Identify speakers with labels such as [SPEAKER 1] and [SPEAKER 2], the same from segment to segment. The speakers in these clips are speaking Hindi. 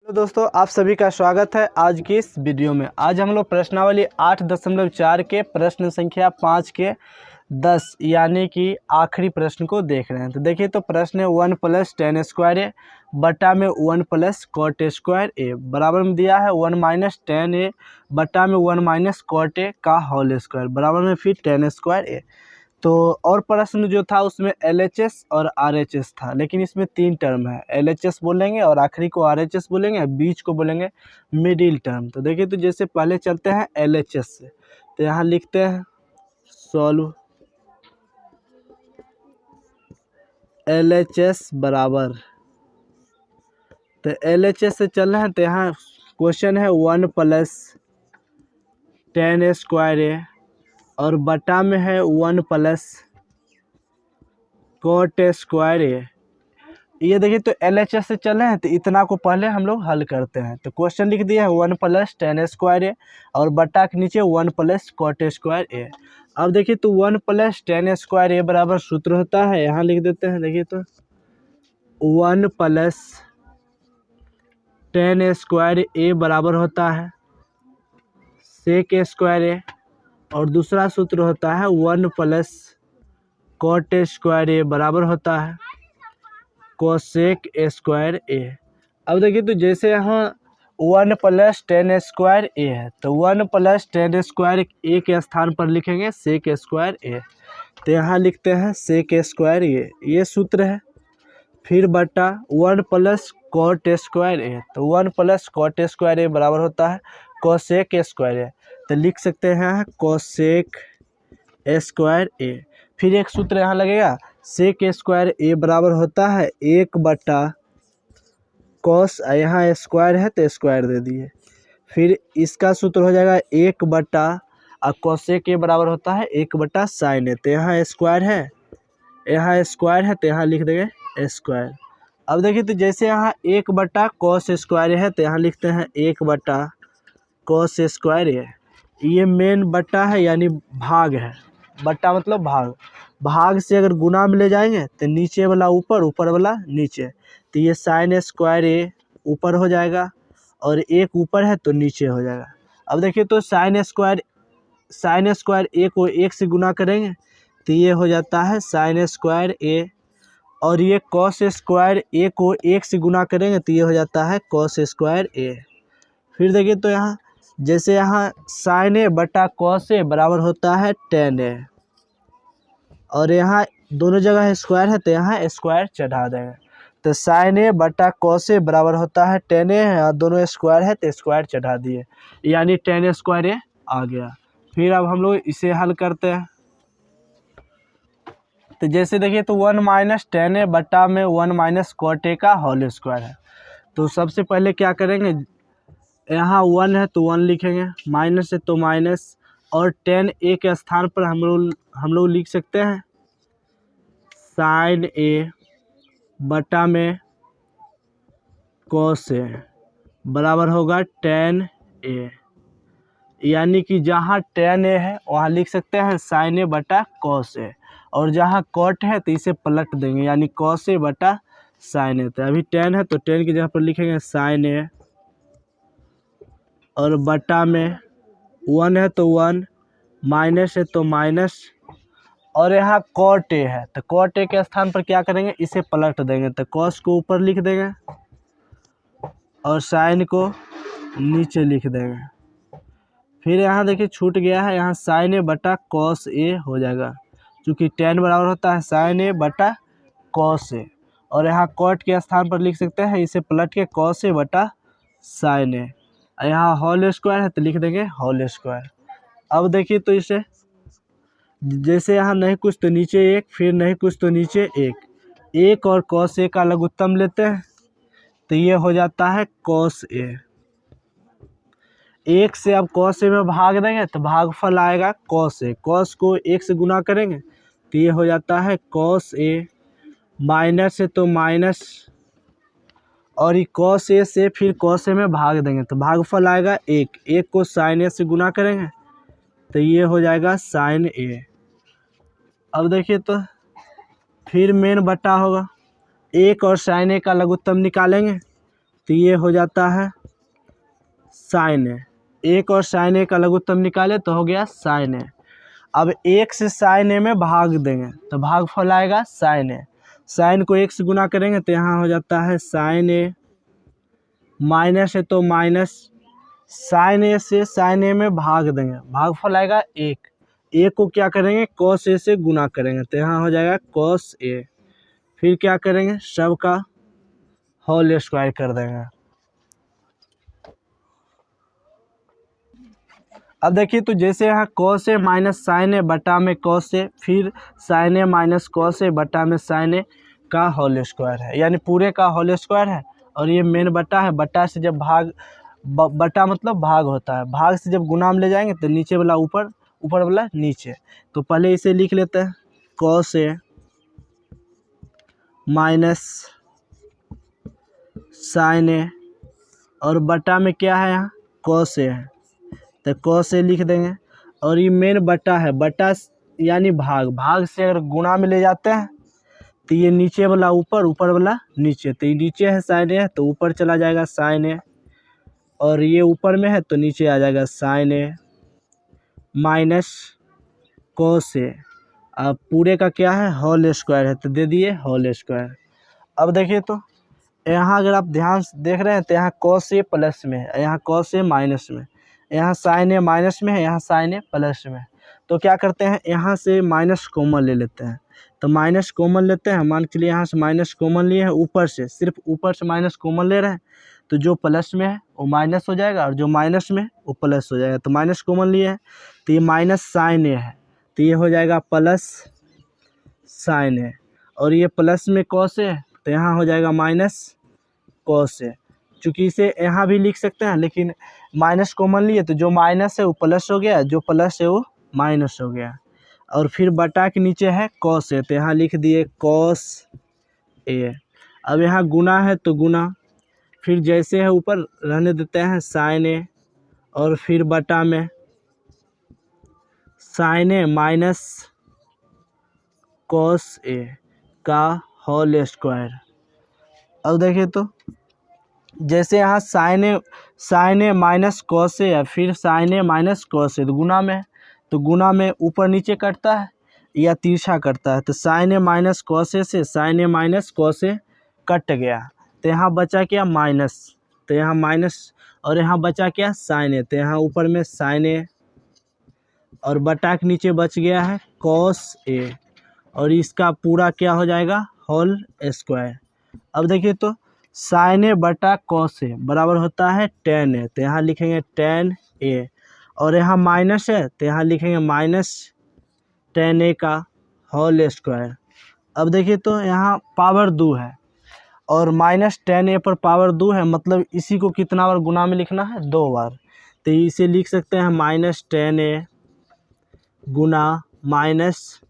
[SPEAKER 1] तो दोस्तों आप सभी का स्वागत है आज की इस वीडियो में। आज हम लोग प्रश्नावली 8.4 के प्रश्न संख्या 5 के 10 यानी कि आखिरी प्रश्न को देख रहे हैं। तो देखिए, तो प्रश्न है 1 + tan स्क्वायर ए बटा में 1 + cot स्क्वायर ए बराबर में दिया है 1 - tan ए बटा में 1 - cot ए का होल स्क्वायर बराबर में फिर tan स्क्वायर ए। तो और प्रश्न जो था उसमें LHS और RHS था, लेकिन इसमें 3 टर्म है। LHS बोलेंगे और आखिरी को RHS बोलेंगे, बीच को बोलेंगे मिडिल टर्म। तो देखिए, तो जैसे पहले चलते हैं LHS से, तो यहाँ लिखते हैं सॉल्व LHS बराबर, तो LHS से चल रहे हैं। तो यहाँ क्वेश्चन है 1 + tan स्क्वायर ए और बटा में है 1 + cot स्क्वायर ए। ये देखिए, तो LHS से चल रहे हैं, तो इतना को पहले हम लोग हल करते हैं। तो क्वेश्चन लिख दिया है 1 + tan स्क्वायर ए और बटा के नीचे 1 + cot स्क्वायर ए। अब देखिए, तो 1 + tan स्क्वायर ए बराबर सूत्र होता है, यहाँ लिख देते हैं। देखिए, तो 1 + tan स्क्वायर ए बराबर होता है sec स्क्वायर ए और दूसरा सूत्र होता है 1 + cot स्क्वायर ए बराबर होता है कोसेक स्क्वायर ए। अब देखिए, तो जैसे यहाँ 1 + tan स्क्वायर ए है, तो 1 + tan स्क्वायर ए के स्थान पर लिखेंगे सेक स्क्वायर ए। तो यहाँ लिखते हैं सेक स्क्वायर ए, ये सूत्र है। फिर बटा 1 + cot स्क्वायर ए, तो 1 + cot स्क्वायर ए बराबर होता है कोसेक स्क्वायर ए। तो लिख सकते हैं कोसेक स्क्वायर ए। फिर एक सूत्र यहाँ लगेगा सेक स्क्वायर ए बराबर होता है 1 बटा कॉस, यहाँ स्क्वायर है तो स्क्वायर दे दिए। फिर इसका सूत्र हो जाएगा 1 बटा कोसेक ए बराबर होता है 1 बटा साइन ए। तो यहाँ स्क्वायर है, यहाँ स्क्वायर है, तो यहाँ लिख देंगे स्क्वायर। अब देखिए, तो जैसे यहाँ 1 बटा कॉस स्क्वायर है, तो यहाँ लिखते हैं 1 बटा कॉस स्क्वायर ए। ये मेन बटा है यानी भाग है, बट्टा मतलब भाग। भाग से अगर गुना में ले जाएंगे तो नीचे वाला ऊपर, ऊपर वाला नीचे। तो ये साइन स्क्वायर ए ऊपर हो जाएगा और एक ऊपर है तो नीचे हो जाएगा। अब देखिए, तो साइन स्क्वायर ए को 1 से गुना करेंगे तो ये हो जाता है साइन स्क्वायर ए, और ये कॉस स्क्वायर ए को 1 से गुना करेंगे तो ये हो जाता है कॉस स्क्वायर ए। फिर देखिए, तो यहाँ जैसे यहाँ साइन ए बटा कॉस ए बराबर होता है tan ए, और यहाँ दोनों जगह स्क्वायर है तो यहाँ स्क्वायर चढ़ा देंगे। तो साइन ए बटा कॉस ए बराबर होता है tan ए है, और दोनों स्क्वायर है तो स्क्वायर चढ़ा दिए, यानी tan स्क्वायर ए आ गया। फिर अब हम लोग इसे हल करते हैं। तो जैसे देखिए, तो 1 - tan ए बटा में 1 - cot ए का होल स्क्वायर है। तो सबसे पहले क्या करेंगे, यहाँ 1 है तो 1 लिखेंगे, माइनस है तो माइनस, और tan ए के स्थान पर हम लोग लिख सकते हैं साइन ए बटा में cos ए बराबर होगा tan ए, यानी कि जहाँ tan ए है वहाँ लिख सकते हैं साइन ए बटा cos ए, और जहाँ cot है तो इसे पलट देंगे यानी cos ए बटा साइन ए। तो अभी tan है तो tan की जगह पर लिखेंगे साइन ए, और बटा में 1 है तो 1, माइनस है तो माइनस, और यहाँ cot ए है तो cot ए के स्थान पर क्या करेंगे, इसे पलट देंगे। तो cos को ऊपर लिख देंगे और साइन को नीचे लिख देंगे। फिर यहाँ देखिए छूट गया है, यहाँ साइन ए बटा cos ए हो जाएगा, क्योंकि tan बराबर होता है साइन ए बटा cos ए, और यहाँ cot के स्थान पर लिख सकते हैं इसे पलट के cos ए बटा साइन ए। यहाँ होल स्क्वायर है तो लिख देंगे होल स्क्वायर। अब देखिए, तो इसे जैसे यहाँ नहीं कुछ तो नीचे 1, फिर नहीं कुछ तो नीचे 1 और cos ए का लघुत्तम लेते हैं तो ये हो जाता है cos ए। 1 से अब cos ए में भाग देंगे तो भागफल आएगा cos ए, cos को 1 से गुना करेंगे तो ये हो जाता है cos ए, माइनस है तो माइनस, और ये cos ए से फिर cos ए में भाग देंगे तो भागफल आएगा 1 को साइन ए से गुना करेंगे तो ये हो जाएगा साइन ए। अब देखिए, तो फिर मेन बटा होगा 1 और साइन ए का लघुत्तम निकालेंगे तो ये हो जाता है साइन ए। एक और साइन ए का लघुत्तम निकाले तो हो गया साइन ए। अब एक से साइन ए में भाग देंगे तो भागफल आएगा साइन ए। साइन को एक से गुना करेंगे तो यहाँ हो जाता है साइन ए, माइनस है तो माइनस, साइन ए से साइन ए में भाग देंगे, भागफल आएगा एक। ए को क्या करेंगे, कॉस ए से गुना करेंगे तो यहाँ हो जाएगा कॉस ए। फिर क्या करेंगे, सब का होल स्क्वायर कर देंगे। अब देखिए तो जैसे यहाँ कॉस ए माइनस साइन ए बटा में कॉस ए, फिर sign A minus cos A बटा में साइन ए का होल स्क्वायर है, यानी पूरे का होल स्क्वायर है। और ये मेन बटा है, बटा से जब भाग, बटा मतलब भाग होता है, भाग से जब गुना में ले जाएंगे तो नीचे वाला ऊपर, ऊपर वाला नीचे। तो पहले इसे लिख लेते हैं, कॉस ए माइनस साइन ए, और बटा में क्या है यहाँ कॉस ए है तो कॉस ए लिख देंगे। और ये मेन बटा है, बटा यानी भाग, भाग से अगर गुणा में ले जाते हैं तो ये नीचे वाला ऊपर, ऊपर वाला नीचे, तो ये नीचे है साइन ए तो ऊपर चला जाएगा साइन ए, और ये ऊपर में है तो नीचे आ जाएगा sign A minus cos A. अब पूरे का क्या है होल स्क्वायर है तो दे दिए होल स्क्वायर। अब देखिए तो यहाँ अगर आप ध्यान से देख रहे हैं तो यहाँ कॉस ए प्लस में है, यहाँ कॉस ए माइनस में, यहाँ साइन ए माइनस में है, यहाँ साइन ए प्लस में। तो क्या करते हैं, यहाँ से माइनस कॉमन ले लेते हैं। तो माइनस कॉमन लेते हैं, मान के लिए यहाँ से माइनस कॉमन लिए हैं, ऊपर से, सिर्फ ऊपर से माइनस कॉमन ले रहे हैं तो जो प्लस में है वो माइनस हो जाएगा और जो माइनस में वो प्लस हो जाएगा। तो माइनस कॉमन लिए हैं तो ये माइनस साइन ए है तो ये हो जाएगा प्लस साइन ए, और ये प्लस में कॉस ए तो यहाँ हो जाएगा माइनस कॉस ए। चूँकि इसे यहाँ भी लिख सकते हैं लेकिन माइनस कॉमन लिए तो जो माइनस है वो प्लस हो गया, जो प्लस है वो माइनस हो गया। और फिर बटा के नीचे है कॉस ए तो यहाँ लिख दिए कॉस ए। अब यहाँ गुना है तो गुना, फिर जैसे है ऊपर रहने देते हैं साइन ए, और फिर बटा में sign A minus cos A का होल स्क्वायर। अब देखिए तो जैसे यहाँ sign A minus cos A है, फिर sign A minus cos A तो गुना में है, तो गुना में ऊपर नीचे कटता है या तिरछा करता है, तो sign A minus cos A से sign A minus cos A cut गया तो यहाँ बचा क्या माइनस, तो यहाँ माइनस, और यहाँ बचा क्या साइन ए तो यहाँ ऊपर में साइन ए, और बटा के नीचे बच गया है कॉस ए, और इसका पूरा क्या हो जाएगा होल स्क्वायर। अब देखिए तो साइन ए बटा कॉस ए बराबर होता है टेन ए तो यहाँ लिखेंगे टेन ए, और यहाँ माइनस है तो यहाँ लिखेंगे माइनस टेन ए का होल स्क्वायर। अब देखिए तो यहाँ पावर 2 है और माइनस टेन ए पर पावर 2 है, मतलब इसी को कितना बार गुना में लिखना है 2 बार, तो इसे लिख सकते हैं माइनस टेन ए गुना माइनस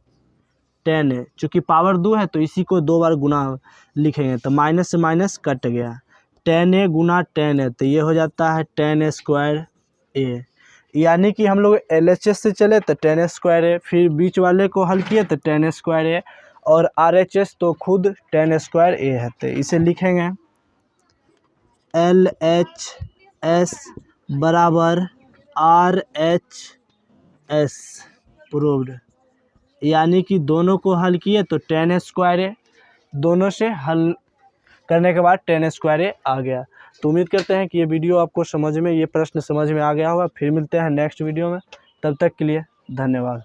[SPEAKER 1] टेन ए। चूँकि पावर 2 है तो इसी को 2 बार गुना लिखेंगे तो माइनस से माइनस कट गया, टेन ए गुना टेन ए तो ये हो जाता है टेन स्क्वायर ए। यानी कि हम लोग LHS से चले तो टेन स्क्वायर ए, फिर बीच वाले को हल किए तो टेन स्क्वायर ए, और RHS तो खुद टेन स्क्वायर ए है तो इसे लिखेंगे LHS बराबर RHS प्रूव्ड। यानी कि दोनों को हल किए तो टेन स्क्वायर ए, दोनों से हल करने के बाद टेन स्क्वायर ए आ गया। तो उम्मीद करते हैं कि ये वीडियो आपको समझ में, ये प्रश्न समझ में आ गया होगा। फिर मिलते हैं नेक्स्ट वीडियो में, तब तक के लिए धन्यवाद।